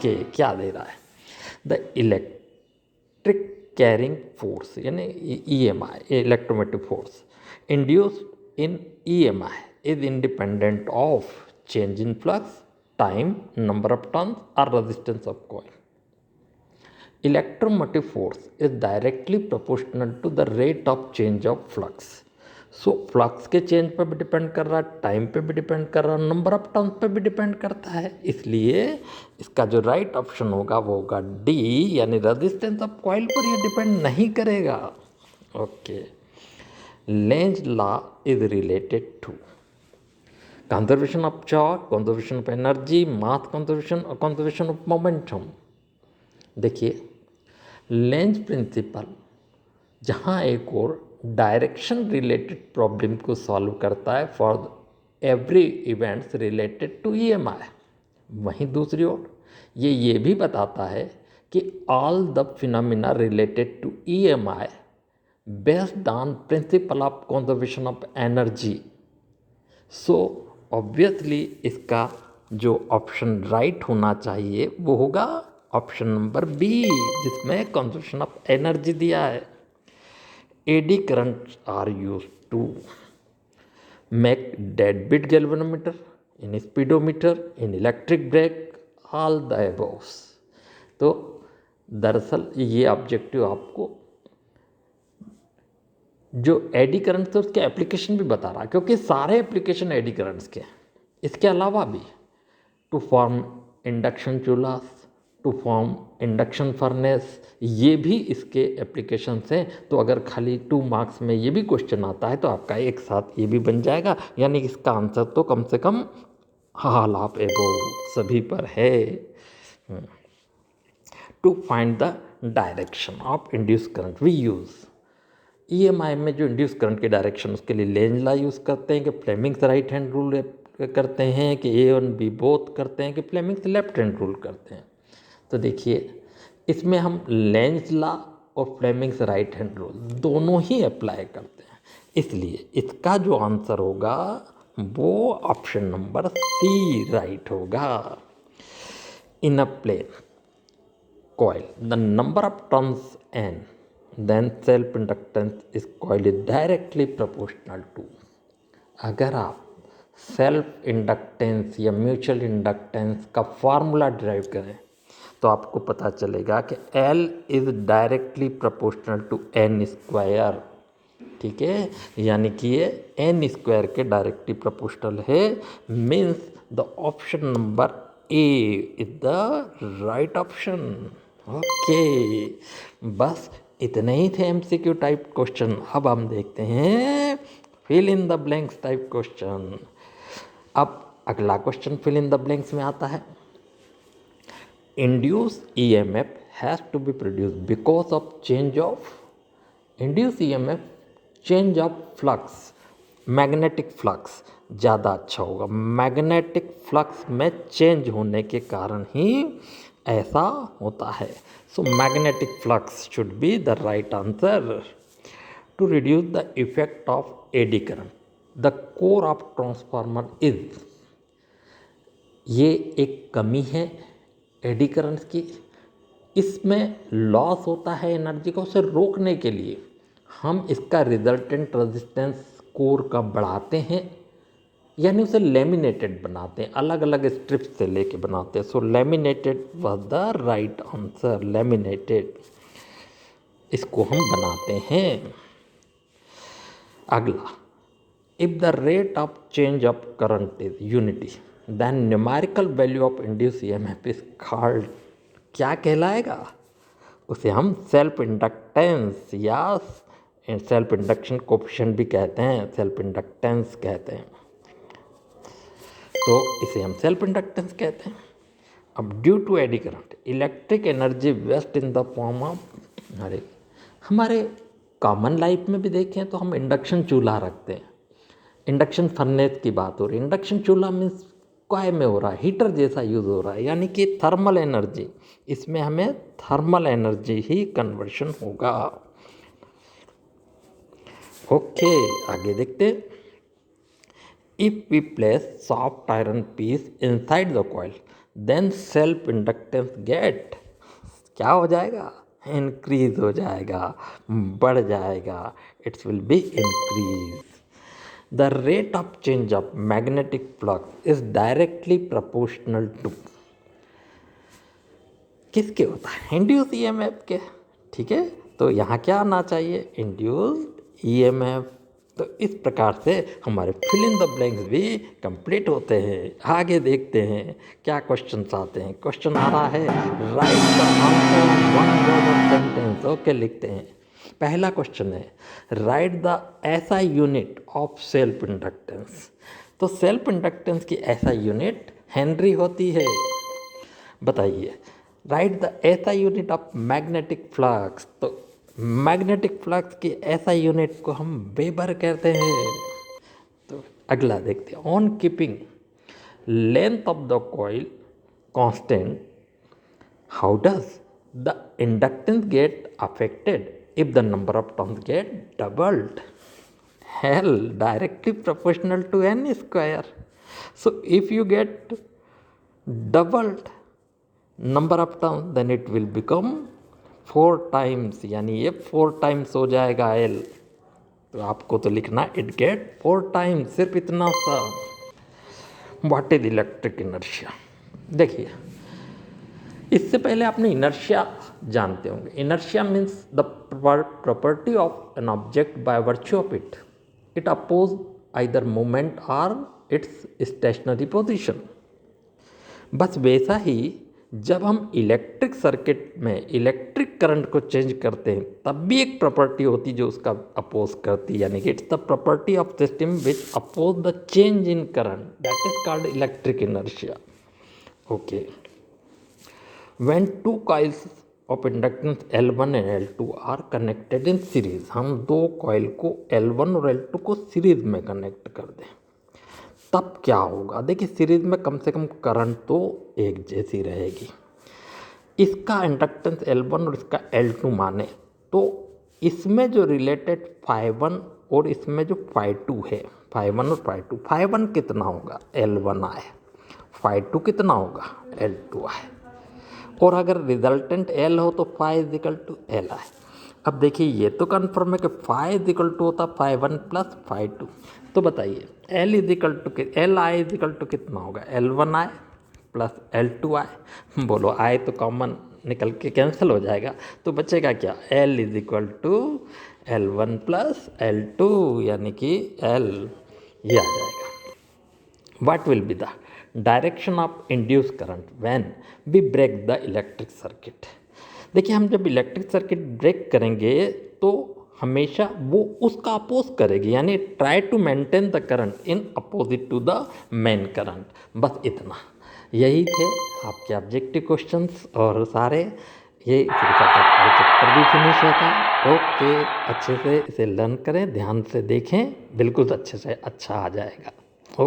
Okay, क्या दे रहा है? द इलेक्ट्रिक कैरिंग फोर्स यानी EMI, electromotive force induced in EMI is independent of change in flux, time, number of turns और resistance of coil. Electromotive force is directly proportional to the rate of change of flux. So flux के change पर भी depend कर रहा है, time पे भी depend कर रहा है, नंबर ऑफ टर्न्स पे भी डिपेंड करता है. इसलिए इसका जो राइट ऑप्शन होगा वो होगा डी, यानी रेजिस्टेंस ऑफ कॉइल पर ये डिपेंड नहीं करेगा. Okay. Lenz law is related to conservation of charge, conservation of energy, mass conservation और कंजर्वेशन ऑफ मोमेंटम. देखिए, लेंज प्रिंसिपल जहाँ एक और डायरेक्शन रिलेटेड प्रॉब्लम को सॉल्व करता है for every events related to EMI, वहीं दूसरी ओर ये भी बताता है कि all the phenomena related to EMI based on principle of conservation of energy. So obviously इसका जो ऑप्शन राइट होना चाहिए वो होगा ऑप्शन नंबर बी, जिसमें कंजर्वेशन ऑफ एनर्जी दिया है. Eddy currents are use to make deadbeat galvanometer, in speedometer, in electric brake, all the aboves. तो दरअसल ये ऑब्जेक्टिव आपको जो एडी करंट थे उसके एप्लीकेशन भी बता रहा है, क्योंकि सारे एप्लीकेशन एडी करंट्स के हैं. इसके अलावा भी टू फॉर्म इंडक्शन चूल्हा, टू फॉर्म इंडक्शन फर्नेस, ये भी इसके एप्लीकेशंस हैं. तो अगर खाली 2 मार्क्स में ये भी क्वेश्चन आता है तो आपका एक साथ ये भी बन जाएगा, यानी इसका आंसर तो कम से कम ऑल ऑफ अबव सभी पर है. To find the direction of induce current we use EMI में जो इंड्यूस करंट की डायरेक्शन उसके लिए लेंज लॉ यूज़ करते हैं कि फ्लेमिंग्स राइट हैंड रूल करते हैं कि A और B बोथ करते हैं कि फ्लेमिंग्स लेफ्ट हैंड रूल करते हैं. तो देखिए, इसमें हम लेंज लॉ और फ्लेमिंग्स राइट हैंड रूल दोनों ही अप्लाई करते हैं. इसलिए इसका जो आंसर होगा वो ऑप्शन नंबर सी राइट होगा. इन अ plane coil, the number of turns n, then self inductance is coil is directly proportional to. अगर आप सेल्फ इंडक्टेंस या म्यूचुअल इंडक्टेंस का फार्मूला ड्राइव करें तो आपको पता चलेगा कि L is directly proportional to n square. ठीक है, यानी कि ये n स्क्वायर के डायरेक्टली प्रोपोर्शनल है. Means the option number A is the right option. Okay, बस इतने ही थे MCQ टाइप क्वेश्चन. अब हम देखते हैं fill in the blanks type question. अब अगला question fill in the blanks में आता है. Induce EMF has to be produce because of change of induce EMF change of flux, magnetic flux ज़्यादा अच्छा होगा. मैग्नेटिक फ्लक्स में चेंज होने के कारण ही ऐसा होता है. So magnetic flux should be the right answer. To reduce the effect of eddy current the core of transformer is, ये एक कमी है एडी करंट्स की. इसमें लॉस होता है एनर्जी को, उसे रोकने के लिए हम इसका रिजल्टेंट रेजिस्टेंस कोर का बढ़ाते हैं, यानी उसे लेमिनेटेड बनाते हैं, अलग अलग स्ट्रिप्स से लेके बनाते हैं. So laminated was the right answer. Laminated इसको हम बनाते हैं. अगला, if the rate of change of current is unity then numerical value of induce EMF is called. क्या कहलाएगा? उसे हम सेल्फ इंडक्टेंस या सेल्फ इंडक्शन कोफिशिएंट भी कहते हैं, सेल्फ इंडक्टेंस कहते हैं. तो इसे हम सेल्फ इंडक्टेंस कहते हैं. अब due to eddy current electric energy waste in the form of, अरे हमारे कॉमन लाइफ में भी देखें तो हम इंडक्शन चूल्हा रखते हैं. इंडक्शन फर्नेस की बात हो रही है. इंडक्शन चूल्हा मीन्स काय में हो रहा है, हीटर जैसा यूज़ हो रहा है, यानी कि थर्मल एनर्जी. इसमें हमें थर्मल एनर्जी ही कन्वर्शन होगा. ओके, आगे देखते. If we place soft iron piece inside the coil then self inductance get क्या हो जाएगा, इंक्रीज हो जाएगा, बढ़ जाएगा, it's will be increase. The rate of change of magnetic flux is directly proportional to किसके होता है, इंड्यूस ईएमएफ के। ठीक है, तो यहाँ क्या आना चाहिए, इंड्यूस्ड ईएमएफ। तो इस प्रकार से हमारे फिल इन द ब्लैंक्स भी कंप्लीट होते हैं। आगे देखते हैं क्या क्वेश्चंस आते हैं। क्वेश्चन आ रहा है, right the answer one word of sentence. Okay, लिखते हैं। पहला क्वेश्चन है, राइट द ऐसा यूनिट ऑफ सेल्फ इंडक्टेंस। तो सेल्फ इंडक्टेंस की ऐसा यूनिट हेनरी होती है। बताइए, राइट द ऐसा यूनिट ऑफ मैग्नेटिक फ्लक्स। तो मैग्नेटिक फ्लक्स की ऐसा यूनिट को हम वेबर कहते हैं। तो अगला देखते हैं, on keeping length of the coil constant how does the inductance get affected if the number of turns get doubled. Hell, directly proportional to n square. So if you get doubled number of terms, then it will become 4 times, यानी ये 4 times हो जाएगा L। तो आपको तो लिखना it get 4 times, सिर्फ इतना सा। What is electric inertia? देखिए, इससे पहले आपने इनर्शिया जानते होंगे। Inertia means the property of an object by virtue of it it oppose either movement or its stationary position। बस वैसा ही जब हम इलेक्ट्रिक सर्किट में इलेक्ट्रिक करंट को चेंज करते हैं तब भी एक प्रॉपर्टी होती है जो उसका अपोज करती है, यानी कि it's the property of system which oppose the change in current, that is called electric inertia. Okay, when two coils of inductance L1 and L2 are connected in series. हम दो कॉइल को L1 और L2 को series में connect कर दें तब क्या होगा। देखिए, सीरीज में कम से कम करंट तो एक जैसी रहेगी। इसका इंडक्टेंस L1 और इसका L2 माने तो इसमें जो रिलेटेड φ1 और इसमें जो φ2 है, φ1 और φ2, φ1 कितना होगा, L1 आए, φ2 कितना होगा, L2 आए। और अगर रिजल्टेंट L हो तो फाई इजिकल टू L आए। अब देखिए, ये तो कन्फर्म है कि फाई इजिकल टू होता φ1 प्लस φ2। तो बताइए, L equal to L I equal to कितना होगा, L1 आए प्लस L2 आए। बोलो, आए तो कॉमन निकल के कैंसिल हो जाएगा, तो बचेगा क्या, L equal to L1 plus L2, यानी कि L ये आ जाएगा। What will be the direction of induce current when we break the electric circuit. देखिए, हम जब इलेक्ट्रिक सर्किट ब्रेक करेंगे तो हमेशा वो उसका अपोज करेगी, यानी try to maintain the current in opposite to the main current. बस इतना, यही थे आपके ऑब्जेक्टिव क्वेश्चंस और सारे ये चैप्टर भी फिनिश होता है। ओके, अच्छे से इसे लर्न करें, ध्यान से देखें, बिल्कुल अच्छे से अच्छा आ जाएगा।